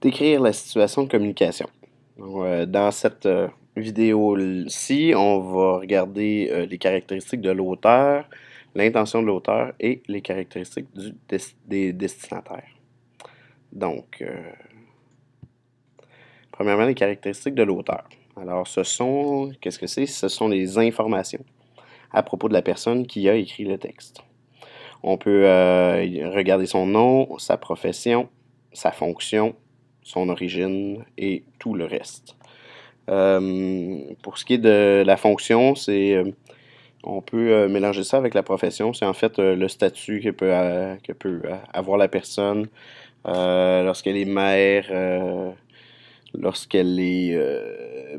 Décrire la situation de communication. Dans cette vidéo-ci, on va regarder les caractéristiques de l'auteur, l'intention de l'auteur et les caractéristiques des destinataires. Donc, premièrement, les caractéristiques de l'auteur. Alors, qu'est-ce que c'est? Ce sont les informations à propos de la personne qui a écrit le texte. On peut regarder son nom, sa profession, sa fonction, son origine et tout le reste. Pour ce qui est de la fonction, on peut mélanger ça avec la profession. C'est en fait le statut que peut avoir la personne lorsqu'elle est mère, lorsqu'elle est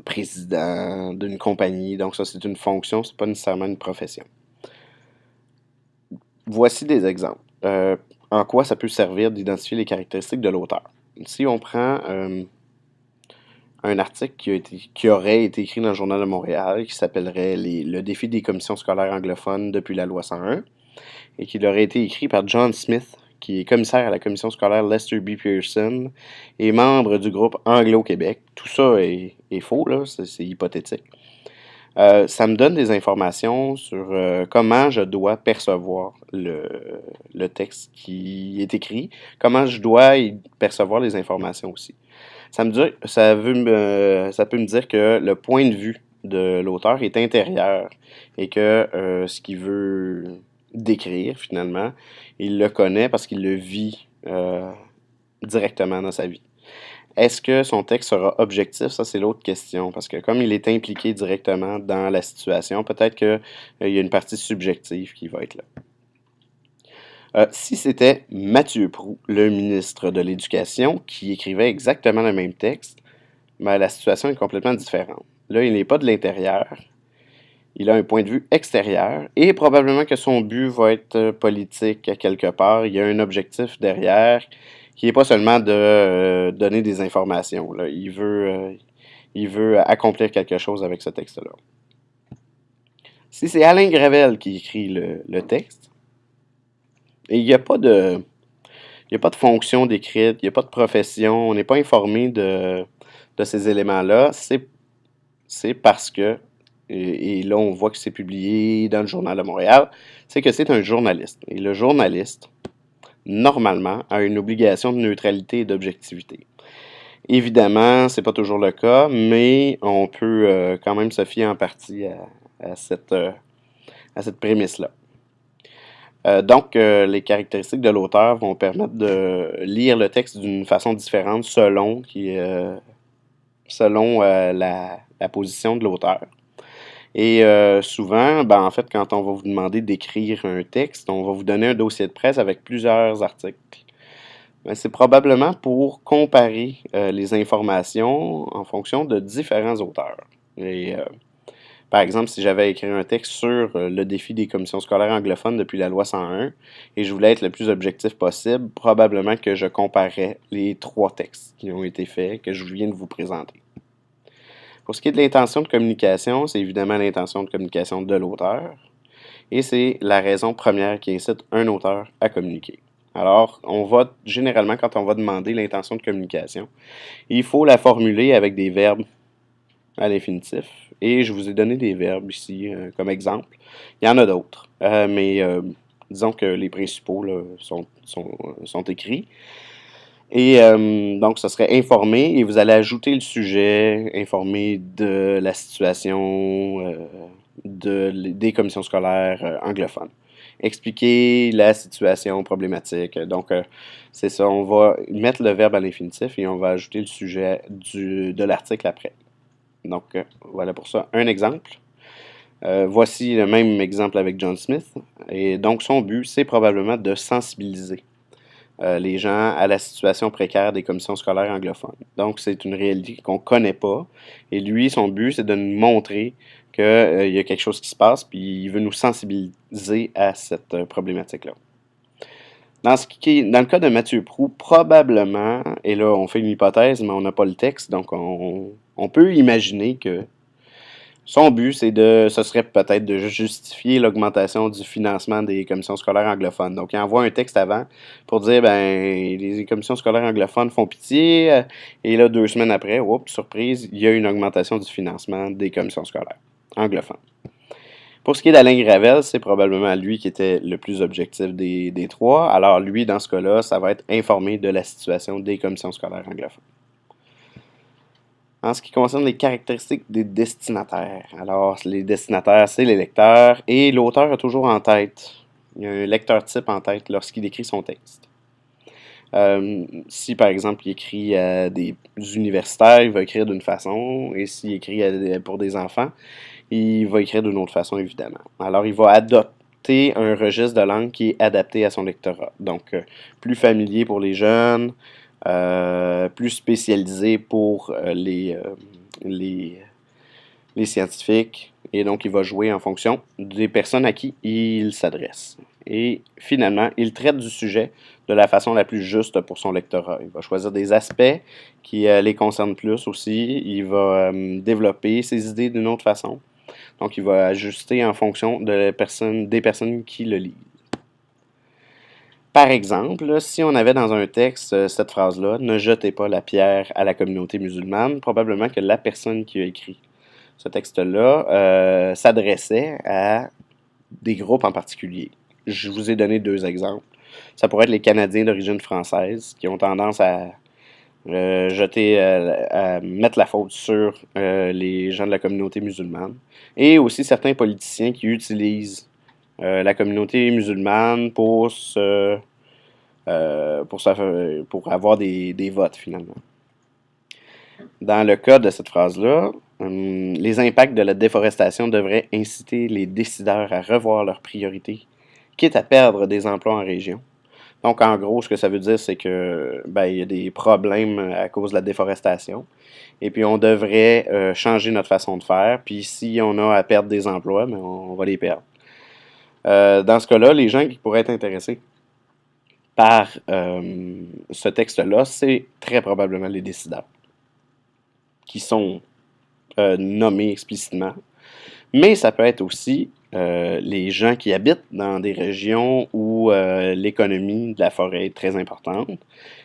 président d'une compagnie. Donc ça, c'est une fonction, c'est pas nécessairement une profession. Voici des exemples. En quoi ça peut servir d'identifier les caractéristiques de l'auteur. Si on prend un article qui aurait été écrit dans le Journal de Montréal, qui s'appellerait le défi des commissions scolaires anglophones depuis la loi 101, et qui aurait été écrit par John Smith, qui est commissaire à la commission scolaire Lester B. Pearson, et membre du groupe Anglo-Québec. Tout ça est faux, là, c'est hypothétique. Ça me donne des informations sur comment je dois percevoir le texte qui est écrit, comment je dois y percevoir les informations aussi. Ça peut me dire que le point de vue de l'auteur est intérieur et que ce qu'il veut décrire, finalement, il le connaît parce qu'il le vit directement dans sa vie. Est-ce que son texte sera objectif? Ça, c'est l'autre question, parce que comme il est impliqué directement dans la situation, peut-être qu'il y a une partie subjective qui va être là. Si c'était Mathieu Proulx, le ministre de l'Éducation, qui écrivait exactement le même texte, ben, la situation est complètement différente. Là, il n'est pas de l'intérieur, il a un point de vue extérieur, et probablement que son but va être politique à quelque part. Il y a un objectif derrière, qui n'est pas seulement de donner des informations. Là. Il veut accomplir quelque chose avec ce texte-là. Si c'est Alain Gravel qui écrit le texte, et il n'y a pas de fonction décrite, il n'y a pas de profession, on n'est pas informé de ces éléments-là, c'est parce que, et là on voit que c'est publié dans le Journal de Montréal, c'est que c'est un journaliste. Et le journaliste, normalement, a une obligation de neutralité et d'objectivité. Évidemment, c'est pas toujours le cas, mais on peut quand même se fier en partie à cette prémisse-là. Donc, les caractéristiques de l'auteur vont permettre de lire le texte d'une façon différente selon la position de l'auteur. Et souvent, en fait, quand on va vous demander d'écrire un texte, on va vous donner un dossier de presse avec plusieurs articles. C'est probablement pour comparer les informations en fonction de différents auteurs. Et par exemple, si j'avais écrit un texte sur le défi des commissions scolaires anglophones depuis la loi 101 et je voulais être le plus objectif possible, probablement que je comparais les 3 textes qui ont été faits, que je viens de vous présenter. Pour ce qui est de l'intention de communication, c'est évidemment l'intention de communication de l'auteur et c'est la raison première qui incite un auteur à communiquer. Alors, généralement, quand on va demander l'intention de communication, il faut la formuler avec des verbes à l'infinitif. Et je vous ai donné des verbes ici comme exemple. Il y en a d'autres, mais disons que les principaux là, sont écrits. Et donc, ce serait informer et vous allez ajouter le sujet, informer de la situation des commissions scolaires anglophones. Expliquer la situation problématique. Donc, c'est ça, on va mettre le verbe à l'infinitif et on va ajouter le sujet de l'article après. Donc, voilà pour ça un exemple. Voici le même exemple avec John Smith. Et donc, son but, c'est probablement de sensibiliser les gens à la situation précaire des commissions scolaires anglophones. Donc, c'est une réalité qu'on ne connaît pas. Et lui, son but, c'est de nous montrer qu'il y a quelque chose qui se passe, puis il veut nous sensibiliser à cette problématique-là. Dans le cas de Mathieu Proulx, probablement, et là, on fait une hypothèse, mais on n'a pas le texte, donc on peut imaginer que Son but, ce serait peut-être de justifier l'augmentation du financement des commissions scolaires anglophones. Donc, il envoie un texte avant pour dire, ben, les commissions scolaires anglophones font pitié, et là, 2 semaines après, oups, surprise, il y a une augmentation du financement des commissions scolaires anglophones. Pour ce qui est d'Alain Gravel, c'est probablement lui qui était le plus objectif des trois. Alors, lui, dans ce cas-là, ça va être informé de la situation des commissions scolaires anglophones. En ce qui concerne les caractéristiques des destinataires, alors les destinataires, c'est les lecteurs, et l'auteur a toujours en tête, il y a un lecteur type en tête lorsqu'il écrit son texte. Si par exemple il écrit à des universitaires, il va écrire d'une façon, et s'il écrit pour des enfants, il va écrire d'une autre façon évidemment. Alors il va adopter un registre de langue qui est adapté à son lectorat. Donc plus familier pour les jeunes, plus spécialisé pour les scientifiques. Et donc, il va jouer en fonction des personnes à qui il s'adresse. Et finalement, il traite du sujet de la façon la plus juste pour son lectorat. Il va choisir des aspects qui les concernent plus aussi. Il va développer ses idées d'une autre façon. Donc, il va ajuster en fonction des personnes qui le lisent. Par exemple, si on avait dans un texte cette phrase-là, « Ne jetez pas la pierre à la communauté musulmane », probablement que la personne qui a écrit ce texte-là s'adressait à des groupes en particulier. Je vous ai donné 2 exemples. Ça pourrait être les Canadiens d'origine française qui ont tendance à à mettre la faute sur les gens de la communauté musulmane, et aussi certains politiciens qui utilisent la communauté musulmane pour avoir des votes finalement. Dans le cas de cette phrase-là, les impacts de la déforestation devraient inciter les décideurs à revoir leurs priorités, quitte à perdre des emplois en région. Donc, en gros, ce que ça veut dire, c'est que il y a des problèmes à cause de la déforestation. Et puis, on devrait changer notre façon de faire. Puis, si on a à perdre des emplois, mais on va les perdre. Dans ce cas-là, les gens qui pourraient être intéressés par ce texte-là, c'est très probablement les décideurs qui sont nommés explicitement. Mais ça peut être aussi les gens qui habitent dans des régions où l'économie de la forêt est très importante,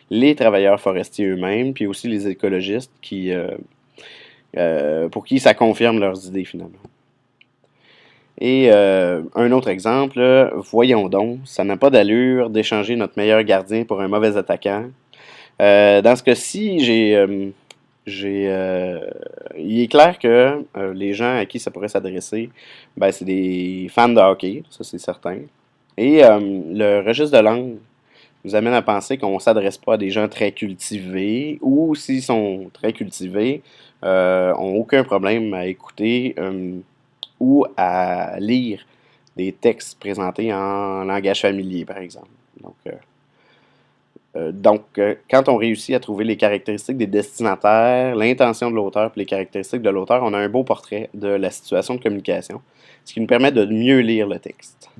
les travailleurs forestiers eux-mêmes, puis aussi les écologistes pour qui ça confirme leurs idées finalement. Et un autre exemple, voyons donc, ça n'a pas d'allure d'échanger notre meilleur gardien pour un mauvais attaquant. Dans ce cas-ci, il est clair que les gens à qui ça pourrait s'adresser, c'est des fans de hockey, ça c'est certain. Et le registre de langue nous amène à penser qu'on ne s'adresse pas à des gens très cultivés, ou s'ils sont très cultivés, n'ont aucun problème à écouter ou à lire des textes présentés en langage familier, par exemple. Donc, quand on réussit à trouver les caractéristiques des destinataires, l'intention de l'auteur et les caractéristiques de l'auteur, on a un beau portrait de la situation de communication, ce qui nous permet de mieux lire le texte.